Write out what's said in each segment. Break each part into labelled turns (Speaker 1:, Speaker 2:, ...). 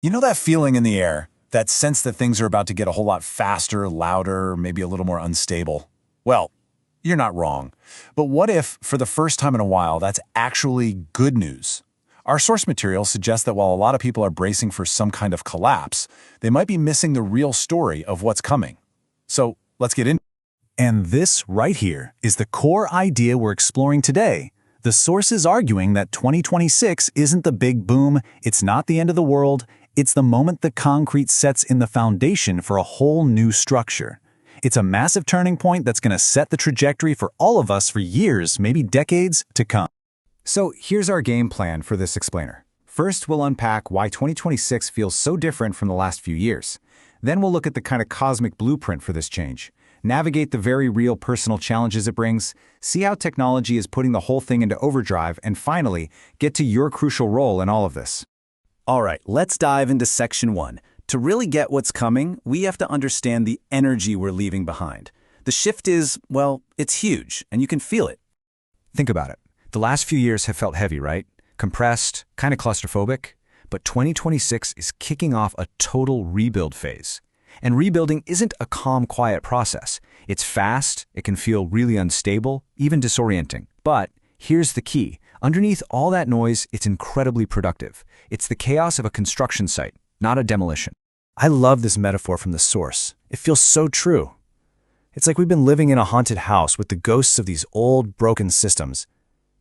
Speaker 1: You know that feeling in the air, that sense that things are about to get a whole lot faster, louder, maybe a little more unstable? Well, you're not wrong. But what if, for the first time in a while, that's actually good news? Our source material suggests that while a lot of people are bracing for some kind of collapse, they might be missing the real story of what's coming. So let's get into it. And this right here is the core idea we're exploring today. The source is arguing that 2026 isn't the big boom, it's not the end of the world, it's the moment the concrete sets in the foundation for a whole new structure. It's a massive turning point that's going to set the trajectory for all of us for years, maybe decades, to come.
Speaker 2: So here's our game plan for this explainer. First, we'll unpack why 2026 feels so different from the last few years. Then we'll look at the kind of cosmic blueprint for this change, navigate the very real personal challenges it brings, see how technology is putting the whole thing into overdrive, and finally, get to your crucial role in all of this.
Speaker 3: All right, let's dive into Section 1. To really get what's coming, we have to understand the energy we're leaving behind. The shift is, well, it's huge, and you can feel it.
Speaker 2: Think about it. The last few years have felt heavy, right? Compressed, kind of claustrophobic. But 2026 is kicking off a total rebuild phase. And rebuilding isn't a calm, quiet process. It's fast, it can feel really unstable, even disorienting. But here's the key. Underneath all that noise, it's incredibly productive. It's the chaos of a construction site, not a demolition.
Speaker 4: I love this metaphor from the source. It feels so true. It's like we've been living in a haunted house with the ghosts of these old, broken systems.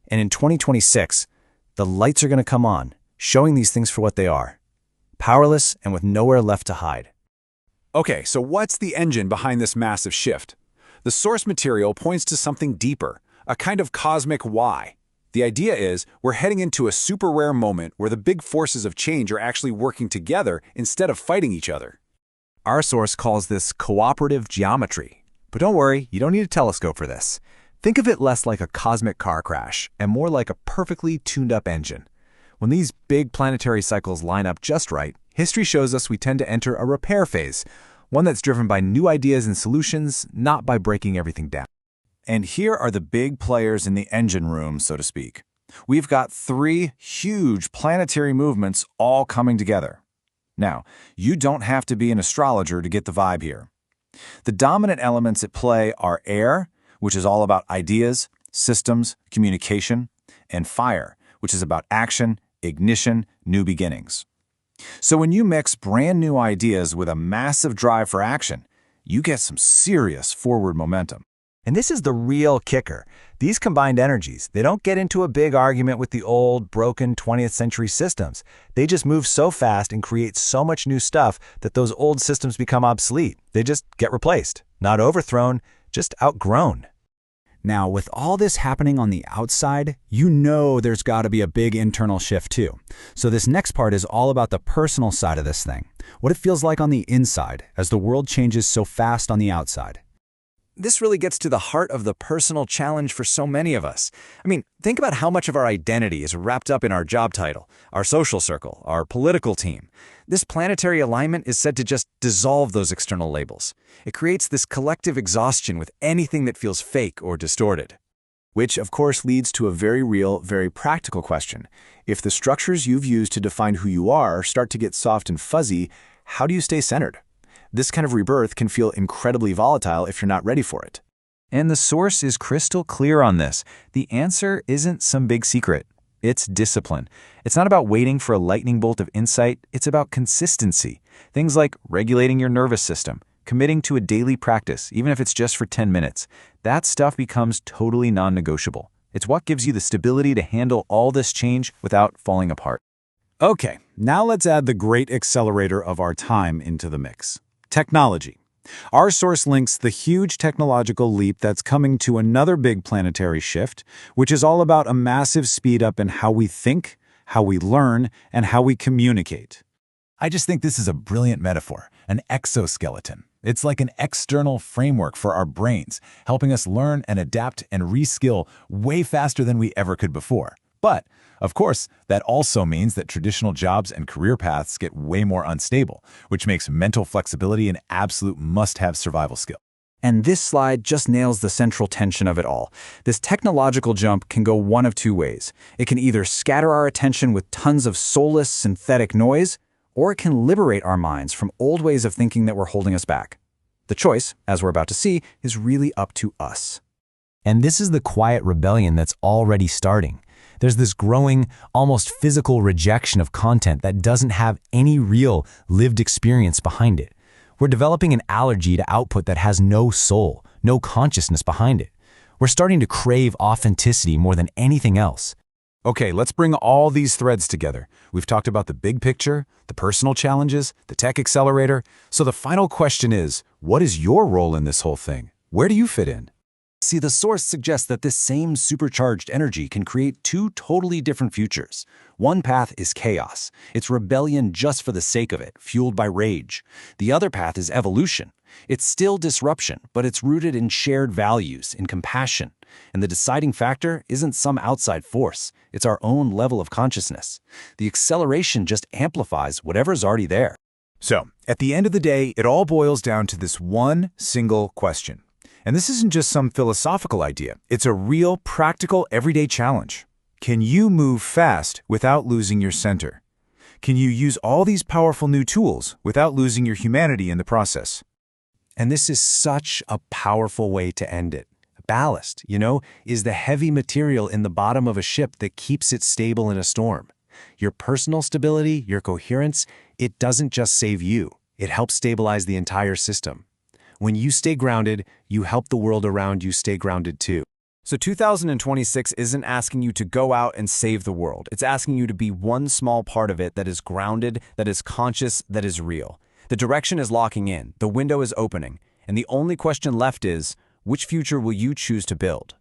Speaker 4: And in 2026, the lights are going to come on, showing these things for what they are. Powerless and with nowhere left to hide.
Speaker 1: Okay, so what's the engine behind this massive shift? The source material points to something deeper, a kind of cosmic why. The idea is we're heading into a super rare moment where the big forces of change are actually working together instead of fighting each other.
Speaker 2: Our source calls this cooperative geometry. But don't worry, you don't need a telescope for this. Think of it less like a cosmic car crash and more like a perfectly tuned-up engine. When these big planetary cycles line up just right, history shows us we tend to enter a repair phase, one that's driven by new ideas and solutions, not by breaking everything down.
Speaker 1: And here are the big players in the engine room, so to speak. We've got 3 huge planetary movements all coming together. Now, you don't have to be an astrologer to get the vibe here. The dominant elements at play are air, which is all about ideas, systems, communication, and fire, which is about action, ignition, new beginnings. So when you mix brand new ideas with a massive drive for action, you get some serious forward momentum.
Speaker 4: And this is the real kicker. These combined energies, they don't get into a big argument with the old, broken 20th century systems. They just move so fast and create so much new stuff that those old systems become obsolete. They just get replaced, not overthrown, just outgrown.
Speaker 2: Now, with all this happening on the outside, you know there's got to be a big internal shift too. So this next part is all about the personal side of this thing, what it feels like on the inside as the world changes so fast on the outside.
Speaker 3: This really gets to the heart of the personal challenge for so many of us. I mean, think about how much of our identity is wrapped up in our job title, our social circle, our political team. This planetary alignment is said to just dissolve those external labels. It creates this collective exhaustion with anything that feels fake or distorted. Which, of course, leads to a very real, very practical question. If the structures you've used to define who you are start to get soft and fuzzy, how do you stay centered? This kind of rebirth can feel incredibly volatile if you're not ready for it.
Speaker 5: And the source is crystal clear on this. The answer isn't some big secret. It's discipline. It's not about waiting for a lightning bolt of insight. It's about consistency. Things like regulating your nervous system, committing to a daily practice, even if it's just for 10 minutes. That stuff becomes totally non-negotiable. It's what gives you the stability to handle all this change without falling apart.
Speaker 1: Okay, now let's add the great accelerator of our time into the mix. Technology. Our source links the huge technological leap that's coming to another big planetary shift, which is all about a massive speed up in how we think, how we learn, and how we communicate.
Speaker 4: I just think this is a brilliant metaphor, an exoskeleton. It's like an external framework for our brains, helping us learn and adapt and reskill way faster than we ever could before. But, of course, that also means that traditional jobs and career paths get way more unstable, which makes mental flexibility an absolute must-have survival skill.
Speaker 2: And this slide just nails the central tension of it all. This technological jump can go one of two ways. It can either scatter our attention with tons of soulless synthetic noise, or it can liberate our minds from old ways of thinking that were holding us back. The choice, as we're about to see, is really up to us.
Speaker 5: And this is the quiet rebellion that's already starting. There's this growing, almost physical rejection of content that doesn't have any real lived experience behind it. We're developing an allergy to output that has no soul, no consciousness behind it. We're starting to crave authenticity more than anything else.
Speaker 1: Okay, let's bring all these threads together. We've talked about the big picture, the personal challenges, the tech accelerator. So the final question is, what is your role in this whole thing? Where do you fit in?
Speaker 3: See, the source suggests that this same supercharged energy can create two totally different futures. One path is chaos. It's rebellion just for the sake of it, fueled by rage. The other path is evolution. It's still disruption, but it's rooted in shared values, in compassion. And the deciding factor isn't some outside force. It's our own level of consciousness. The acceleration just amplifies whatever's already there.
Speaker 1: So, at the end of the day, it all boils down to this one single question. And this isn't just some philosophical idea. It's a real, practical, everyday challenge. Can you move fast without losing your center? Can you use all these powerful new tools without losing your humanity in the process?
Speaker 3: And this is such a powerful way to end it. Ballast, is the heavy material in the bottom of a ship that keeps it stable in a storm. Your personal stability, your coherence, it doesn't just save you. It helps stabilize the entire system. When you stay grounded, you help the world around you stay grounded too.
Speaker 2: So 2026 isn't asking you to go out and save the world. It's asking you to be one small part of it that is grounded, that is conscious, that is real. The direction is locking in, the window is opening, and the only question left is, which future will you choose to build?